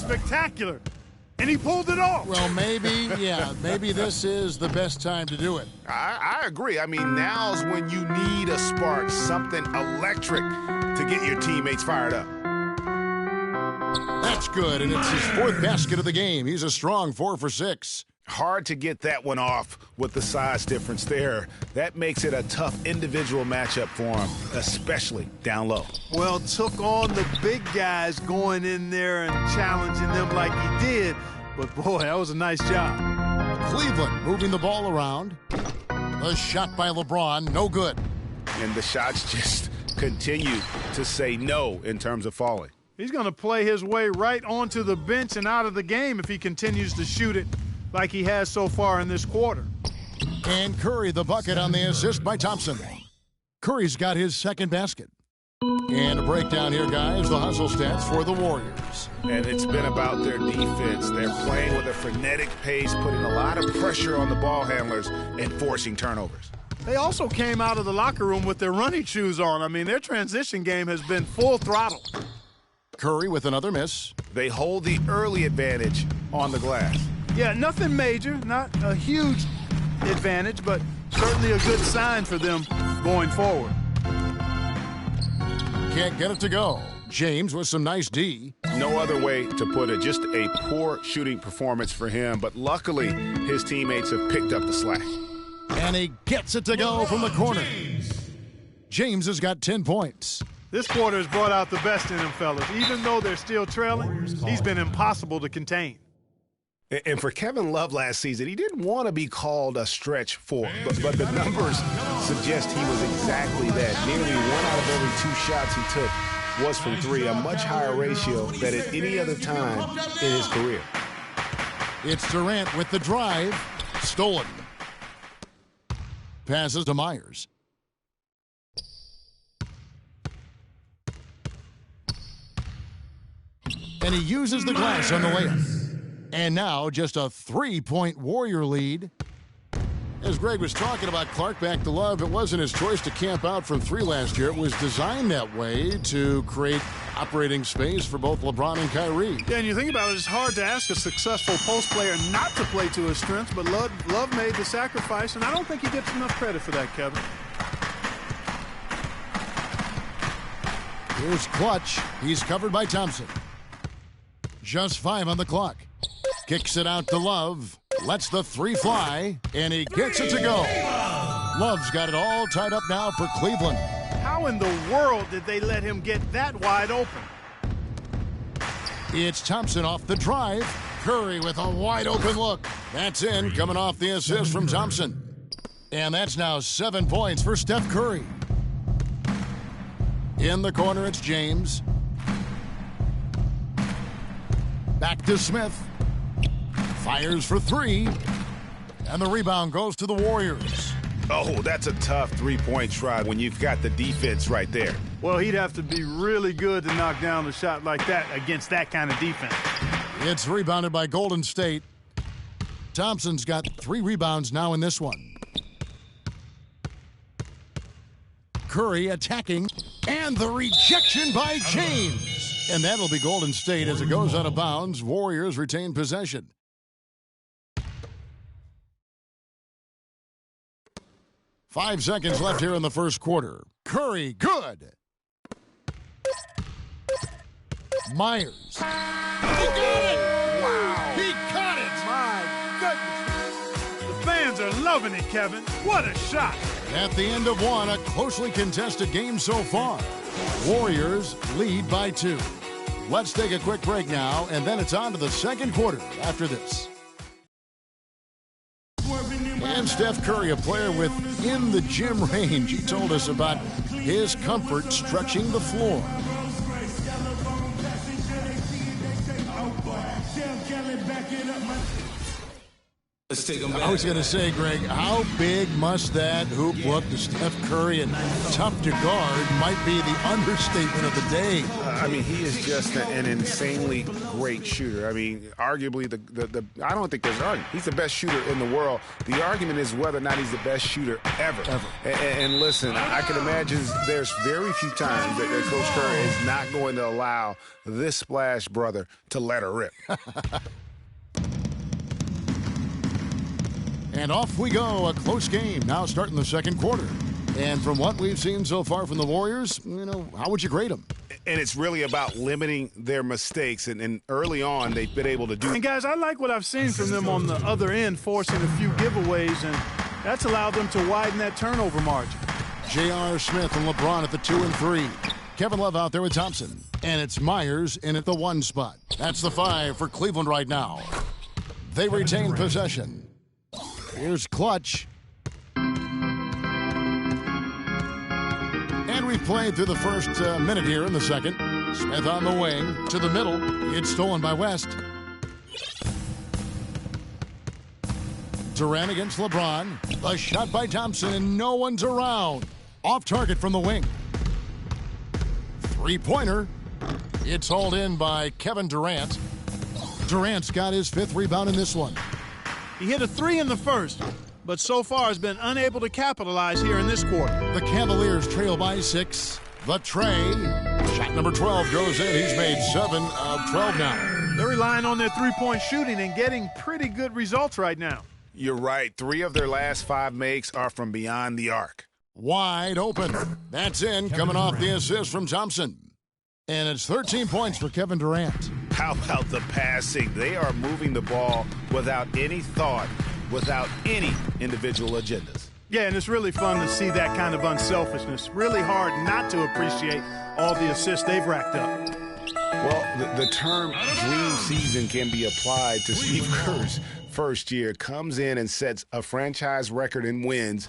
spectacular. And he pulled it off. Well, maybe, yeah, maybe this is the best time to do it. I agree. I mean, now's when you need a spark, something electric to get your teammates fired up. That's good, and it's his fourth basket of the game. He's a strong 4 for 6. Hard to get that one off with the size difference there. That makes it a tough individual matchup for him, especially down low. Well, took on the big guys going in there and challenging them like he did. But, boy, that was a nice job. Cleveland moving the ball around. The shot by LeBron, no good. And the shots just continue to say no in terms of falling. He's going to play his way right onto the bench and out of the game if he continues to shoot it like he has so far in this quarter. And Curry the bucket on the assist by Thompson. Curry's got his second basket. And a breakdown here, guys, the hustle stats for the Warriors. And it's been about their defense. They're playing with a frenetic pace, putting a lot of pressure on the ball handlers and forcing turnovers. They also came out of the locker room with their running shoes on. I mean, their transition game has been full throttle. Curry with another miss. They hold the early advantage on the glass. Yeah, nothing major, not a huge advantage, but certainly a good sign for them going forward. Can't get it to go. James with some nice D. No other way to put it. Just a poor shooting performance for him, but luckily his teammates have picked up the slack. And he gets it to go from the corner. James has got 10 points. This quarter has brought out the best in him, fellas. Even though they're still trailing, he's been impossible to contain. And for Kevin Love last season, he didn't want to be called a stretch four, but the numbers suggest he was exactly that. Nearly 1 out of every 2 shots he took was from 3, a much higher ratio than at any other time in his career. It's Durant with the drive. Stolen. Passes to Myers. And he uses the glass on the layup. And now just a 3-point Warrior lead. As Greg was talking about Clark back to Love, it wasn't his choice to camp out from 3 last year. It was designed that way to create operating space for both LeBron and Kyrie. Yeah, and you think about it, it's hard to ask a successful post player not to play to his strengths, but Love made the sacrifice, and I don't think he gets enough credit for that, Kevin. Here's Clutch. He's covered by Thompson. Just 5 on the clock. Kicks it out to Love. Lets the 3 fly, and he gets it to go. Love's got it all tied up now for Cleveland. How in the world did they let him get that wide open? It's Thompson off the drive. Curry with a wide open look. That's in, coming off the assist from Thompson. And that's now 7 points for Steph Curry. In the corner, it's James. Back to Smith. Fires for 3. And the rebound goes to the Warriors. Oh, that's a tough 3-point try when you've got the defense right there. Well, he'd have to be really good to knock down a shot like that against that kind of defense. It's rebounded by Golden State. Thompson's got 3 rebounds now in this one. Curry attacking, and the rejection by James. And that'll be Golden State as it goes out of bounds. Warriors retain possession. Five seconds left here in the first quarter. Curry, good. Myers. He got it! Wow. He caught it! My goodness. The fans are loving it, Kevin. What a shot. At the end of one, a closely contested game so far. Warriors lead by 2. Let's take a quick break now, and then it's on to the second quarter after this. And Steph Curry, a player within the gym range. He told us about his comfort stretching the floor. Let's take them back. I was going to say, Greg, how big must that hoop look to Steph Curry, and tough to guard might be the understatement of the day. I mean, he is just an insanely great shooter. I mean, arguably, I don't think there's an argument. He's the best shooter in the world. The argument is whether or not he's the best shooter ever. And listen, I can imagine there's very few times that Coach Curry is not going to allow this Splash brother to let her rip. And off we go, a close game now starting the second quarter. And from what we've seen so far from the Warriors, how would you grade them? And it's really about limiting their mistakes. And early on, they've been able to do. And, guys, I like what I've seen from them on the other end, forcing a few giveaways, and that's allowed them to widen that turnover margin. J.R. Smith and LeBron at the 2 and 3. Kevin Love out there with Thompson. And it's Myers in at the 1 spot. That's the 5 for Cleveland right now. They retain possession. Here's Clutch. And we've played through the first minute here in the second. Smith on the wing to the middle. It's stolen by West. Durant against LeBron. A shot by Thompson, and no one's around. Off target from the wing. Three-pointer. It's hauled in by Kevin Durant. Durant's got his 5th rebound in this one. He hit a 3 in the first, but so far has been unable to capitalize here in this quarter. The Cavaliers trail by 6. The tray. Shot number 12 goes in. He's made 7 of 12 now. They're relying on their three-point shooting and getting pretty good results right now. You're right. 3 of their last 5 makes are from beyond the arc. Wide open. That's in, coming off the assist from Thompson. And it's 13 points for Kevin Durant. How about the passing? They are moving the ball without any thought, without any individual agendas. Yeah, and it's really fun to see that kind of unselfishness. Really hard not to appreciate all the assists they've racked up. Well, the term dream season can be applied to Steve Kerr's first year. Comes in and sets a franchise record in wins,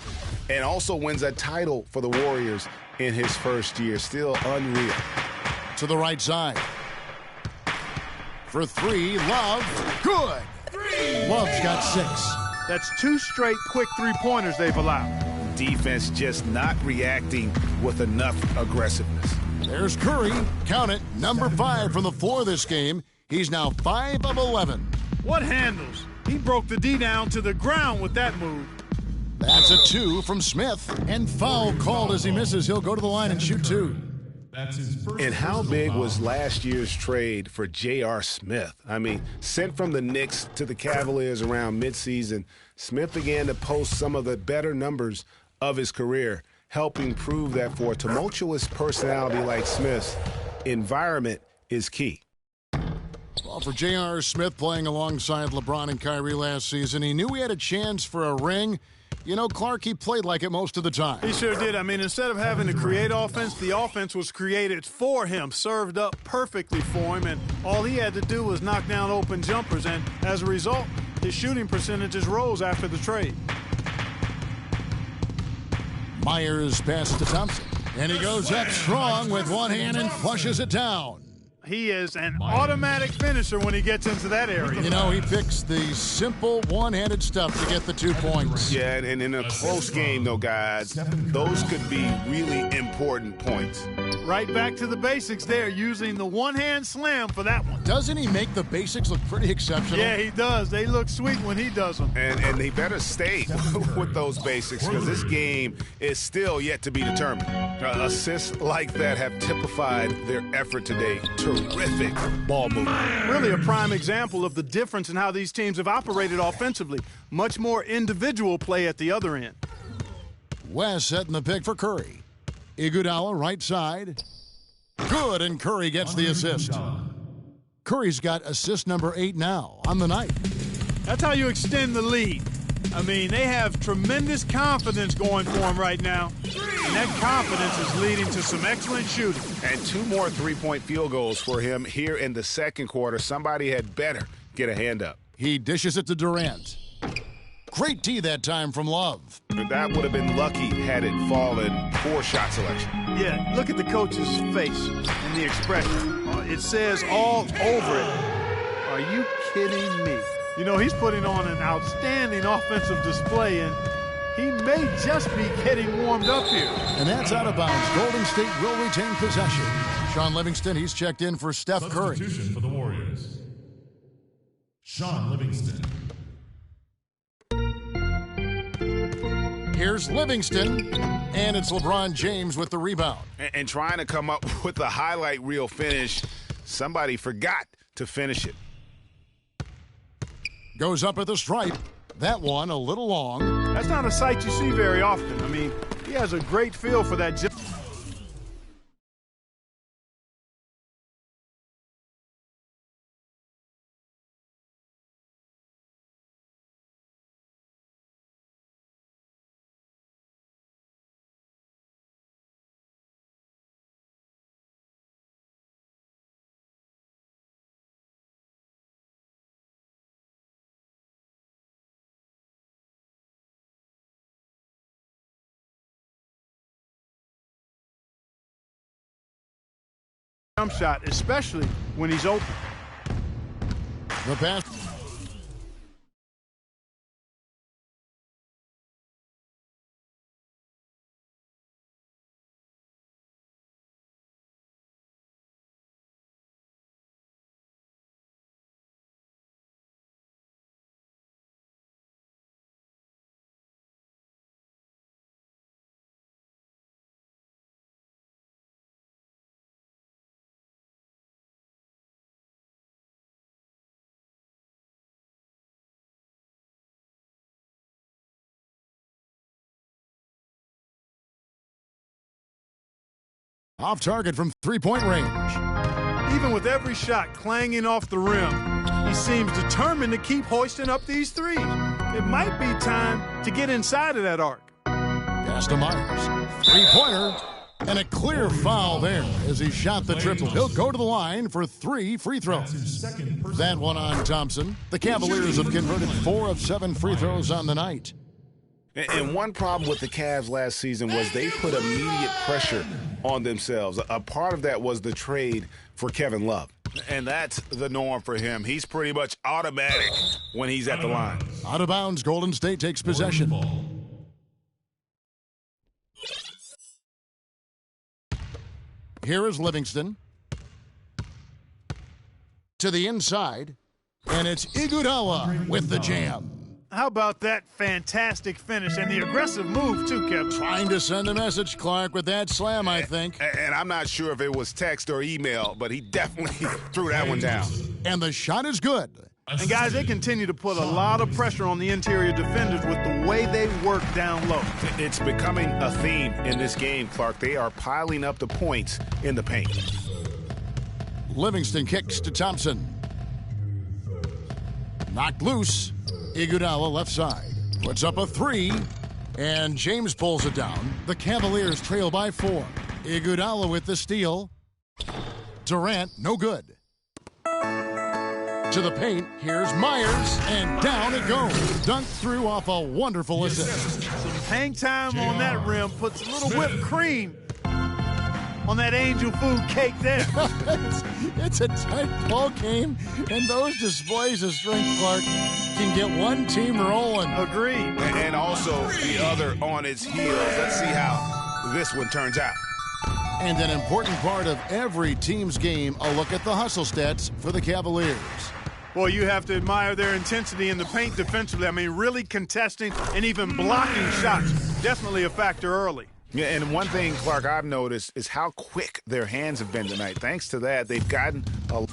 and also wins a title for the Warriors in his first year. Still unreal. To the right side. For 3, Love. Good. Love's got 6. That's 2 straight quick three-pointers they've allowed. Defense just not reacting with enough aggressiveness. There's Curry. Count it. Number 5 from the floor this game. He's now 5 of 11. What handles? He broke the D down to the ground with that move. That's a 2 from Smith. And foul called as he misses. He'll go to the line and shoot 2. That's his first. And how big was last year's trade for J.R. Smith? I mean, sent from the Knicks to the Cavaliers around midseason, Smith began to post some of the better numbers of his career, helping prove that for a tumultuous personality like Smith's, environment is key. Well, for J.R. Smith playing alongside LeBron and Kyrie last season, he knew he had a chance for a ring. Clark, he played like it most of the time. He sure did. I mean, instead of having to create offense, the offense was created for him, served up perfectly for him, and all he had to do was knock down open jumpers, and as a result, his shooting percentages rose after the trade. Myers passes to Thompson, and he goes up strong with one hand and flushes it down. He is an automatic finisher when he gets into that area. He picks the simple one-handed stuff to get the 2 points. Yeah, and in a close game, though, guys, those could be really important points. Right back to the basics there, using the one-hand slam for that one. Doesn't he make the basics look pretty exceptional? Yeah, he does. They look sweet when he does them. And they better stay with those basics, because this game is still yet to be determined. Assists like that have typified their effort today. Terrific ball movement. Really a prime example of the difference in how these teams have operated offensively. Much more individual play at the other end. West setting the pick for Curry. Iguodala right side. Good, and Curry gets the assist. Curry's got assist number 8 now on the night. That's how you extend the lead. I mean, they have tremendous confidence going for him right now. And that confidence is leading to some excellent shooting. And 2 more three-point field goals for him here in the second quarter. Somebody had better get a hand up. He dishes it to Durant. Great D that time from Love. That would have been lucky had it fallen for shot selection. Yeah, look at the coach's face and the expression. It says all over it, "Are you kidding me?" You know, he's putting on an outstanding offensive display, and he may just be getting warmed up here. And that's out of bounds. Golden State will retain possession. Sean Livingston, he's checked in for Steph Curry. Substitution for the Warriors. Sean Livingston. Here's Livingston, and it's LeBron James with the rebound. And trying to come up with the highlight reel finish, somebody forgot to finish it. Goes up at the stripe. That one a little long. That's not a sight you see very often. I mean, he has a great feel for that. Jump shot, especially when he's open. The pass. Off target from three-point range. Even with every shot clanging off the rim, he seems determined to keep hoisting up these threes. It might be time to get inside of that arc. Pass to Myers. Three-pointer. And a clear foul there as he shot the triple. He'll go to the line for 3 free throws. That one on Thompson. The Cavaliers have converted 4 of 7 free throws on the night. And one problem with the Cavs last season was they put immediate pressure on themselves. A part of that was the trade for Kevin Love. And that's the norm for him. He's pretty much automatic when he's at the line. Out of bounds, Golden State takes possession. Here is Livingston. To the inside. And it's Iguodala with the jam. How about that fantastic finish and the aggressive move, too, Kevin? Trying to send a message, Clark, with that slam, I think. And I'm not sure if it was text or email, but he definitely threw that one down. And the shot is good. And, guys, they continue to put a lot of pressure on the interior defenders with the way they work down low. It's becoming a theme in this game, Clark. They are piling up the points in the paint. Livingston kicks to Thompson. Knocked loose. Iguodala left side. Puts up a 3. And James pulls it down. The Cavaliers trail by 4. Iguodala with the steal. Durant, no good. To the paint, here's Myers, and down it goes. Dunked through off a wonderful assist. Some hang time on that rim puts a little whipped cream on that angel food cake there. It's a tight ball game, and those displays of strength, Clark, can get one team rolling. Agreed. And also the other on its heels. Let's see how this one turns out. And an important part of every team's game, a look at the hustle stats for the Cavaliers. Boy, you have to admire their intensity in the paint defensively. I mean, really contesting and even blocking shots. Definitely a factor early. Yeah, and one thing, Clark, I've noticed is how quick their hands have been tonight. Thanks to that, they've gotten a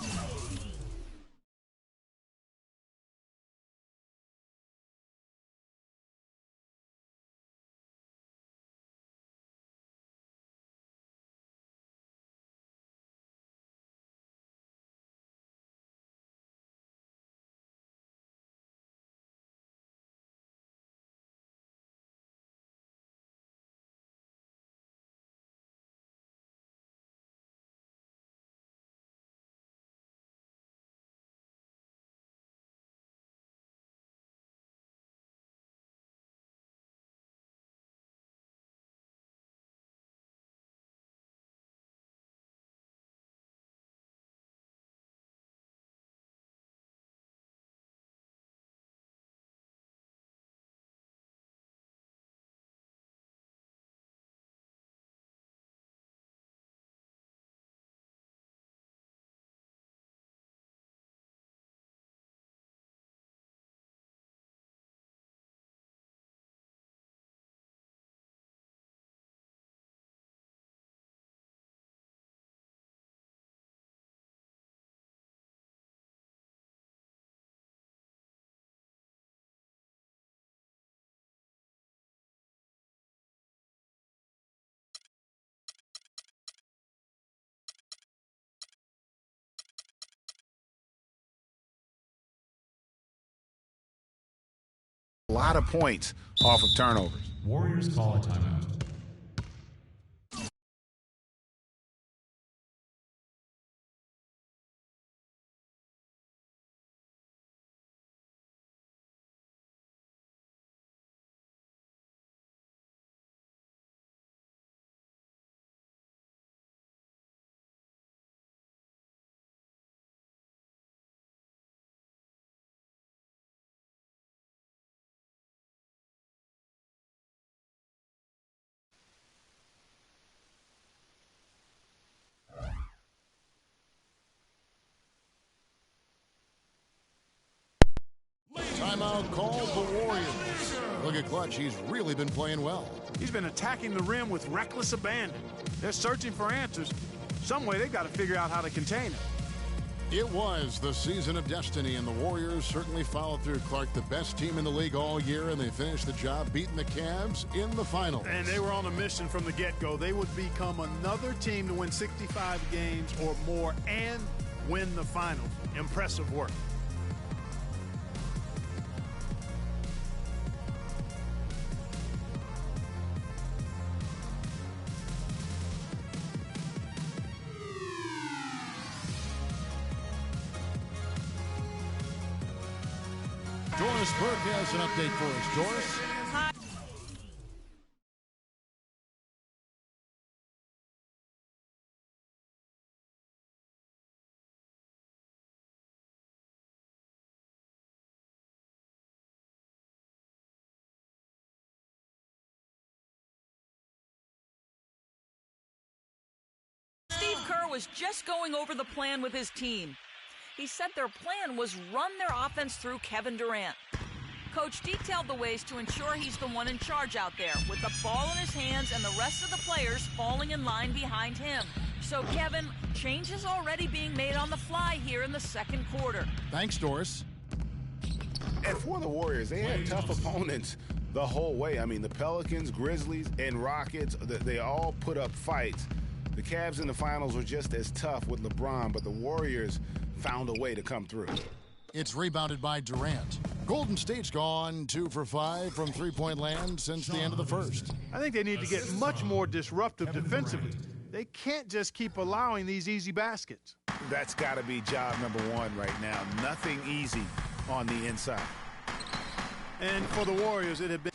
A lot of points off of turnovers. Warriors call a timeout. Timeout called the Warriors. Look at Clutch. He's really been playing well. He's been attacking the rim with reckless abandon. They're searching for answers. Some way they've got to figure out how to contain him. It was the season of destiny, and the Warriors certainly followed through. Clark, the best team in the league all year, and they finished the job beating the Cavs in the finals. And they were on a mission from the get-go. They would become another team to win 65 games or more and win the finals. Impressive work. Doris Burke has an update for us. Doris? Hi. Steve Kerr was just going over the plan with his team. He said their plan was run their offense through Kevin Durant. Coach detailed the ways to ensure he's the one in charge out there, with the ball in his hands and the rest of the players falling in line behind him. So, Kevin, change is already being made on the fly here in the second quarter. Thanks, Doris. And for the Warriors, they had tough opponents the whole way. I mean, the Pelicans, Grizzlies, and Rockets, they all put up fights. The Cavs in the finals were just as tough with LeBron, but the Warriors found a way to come through. It's rebounded by Durant. Golden State's gone 2 for 5 from three-point land since the end of the first. I think they need to get much more disruptive defensively. They can't just keep allowing these easy baskets. That's got to be job number one right now. Nothing easy on the inside. And for the Warriors, it had been